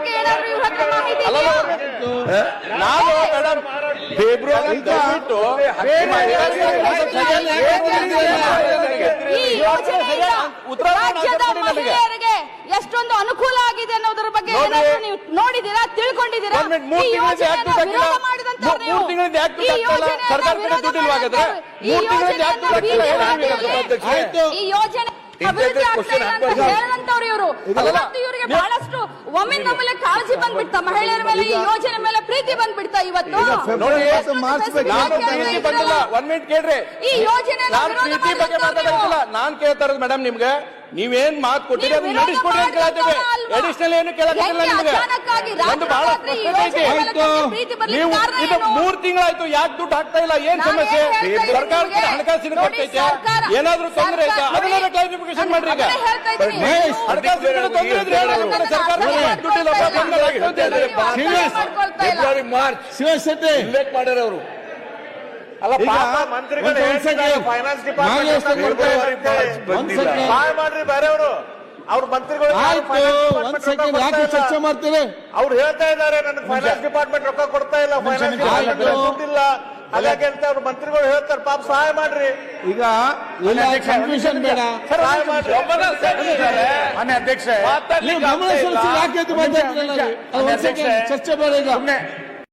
ಬಗ್ಗೆ ಏನಾದ್ರು ಇವ್ರ ಹತ್ರ ಮಾಹಿತಿ ಇದೆಯಾ? ನಾನು ಮೇಡಮ್ ಫೆಬ್ರವರಿ ಈ ಯೋಜನೆಯಿಂದ ರಾಜ್ಯದ ಮಹಿಳೆಯರಿಗೆ ಎಷ್ಟೊಂದು ಅನುಕೂಲ ಆಗಿದೆ ಅನ್ನೋದ್ರ ಬಗ್ಗೆ ಏನಾದ್ರು ನೀವು ನೋಡಿದ್ದೀರಾ, ತಿಳ್ಕೊಂಡಿದ್ದೀರಾ? ಈ ಯೋಜನೆಯನ್ನ ವಿರೋಧ ಮಾಡಿದಂತವ್ರು ನೀವು. ಈ ಯೋಜನೆ ಅಭಿವೃದ್ಧಿ ಆಗ್ತಾ ಇಲ್ಲ ಅಂತ ಹೇಳಂತವ್ರು ಇವರು. ಇವರಿಗೆ ಬಹಳಷ್ಟು ಒಮ್ಮೆ ನಮ್ಮಲ್ಲಿ ಕಾಳಜಿ ಬಂದ್ಬಿಡ್ತಾ, ಮಹಿಳೆಯರ ಮೇಲೆ ಈ ಯೋಜನೆ ಮೇಲೆ ಪ್ರೀತಿ ಬಂದ್ಬಿಡ್ತಾ ಇವತ್ತು. ಈ ಯೋಜನೆ ನಾನ್ ಕೇಳ್ತಾ ಇರೋದು ಮೇಡಮ್ ನಿಮ್ಗೆ ನೀವೇನ್ ಮಾತು ಕೊಟ್ಟಿರಿ ಅದನ್ನ ನಡೆಸ್ಕೊಡಿ ಅಂತ ಕೇಳ್ತೇವೆ. ಅಡಿಷನಲ್ ಏನು ಕೇಳಕ್ಕಿಲ್ಲ ನಿಮ್ಗೆ. ಒಂದು ಬಹಳ ಸ್ಪಷ್ಟತೆ ಐತಿ. ನೀವು ಇದು 3 ತಿಂಗಳಾಯ್ತು, ಯಾಕೆ ದುಡ್ಡು ಹಾಕ್ತಾ ಇಲ್ಲ? ಏನ್ ಸಮಸ್ಯೆ? ಸರ್ಕಾರಕ್ಕೆ ಹಣಕಾಸಿನ ಕೊಟ್ಟೈತೆ, ಏನಾದ್ರೂ ತೊಂದರೆ ಐತಾ ಅದನ್ನ ಕ್ಲಾರಿಫಿಕೇಶನ್ ಮಾಡ್ರಿ. ಈಗ ಹಣಕಾಸಿನ ತೊಂದರೆ ಇದ್ರೆ ಸರ್ಕಾರ ದುಡ್ಡಿಲ್ಲ ಫೆಬ್ರವರಿ ಮಾರ್ಚ್ ಶಿವಶೆಟ್ಟಿ ಉಲ್ಲೇಖ ಮಾಡ್ಯಾರ ಅವರು. ಅಲ್ಲ ಮಂತ್ರಿಗಳು ಫೈನಾನ್ಸ್ ಡಿಪಾರ್ಟ್ಮೆಂಟ್ ಸಹಾಯ ಮಾಡ್ರಿ ಬೇರೆಯವರು. ಅವ್ರ ಮಂತ್ರಿಗಳು ಚರ್ಚೆ ಮಾಡ್ತೀವಿ. ಅವ್ರು ಹೇಳ್ತಾ ಇದ್ದಾರೆ ನನಗೆ ಫೈನಾನ್ಸ್ ಡಿಪಾರ್ಟ್ಮೆಂಟ್ ರೊಕ್ಕ ಕೊಡ್ತಾ ಇಲ್ಲ, ಫೈನಾನ್ಸ್ ಡಿಪಾರ್ಟ್ಮೆಂಟ್ ದುಡ್ಡಿಲ್ಲ, ಹಾಗಾಗಿ ಅಂತ ಅವ್ರ ಮಂತ್ರಿಗಳು ಹೇಳ್ತಾರೆ. ಪಾಪ ಸಹಾಯ ಮಾಡ್ರಿ. ಈಗ ಕನ್ಫ್ಯೂಷನ್ ಬೇಡ, ಸಹಾಯ ಮಾಡ್ರಿ. ಅಧ್ಯಕ್ಷ ಚರ್ಚೆ ಬೇಡ. ಈಗ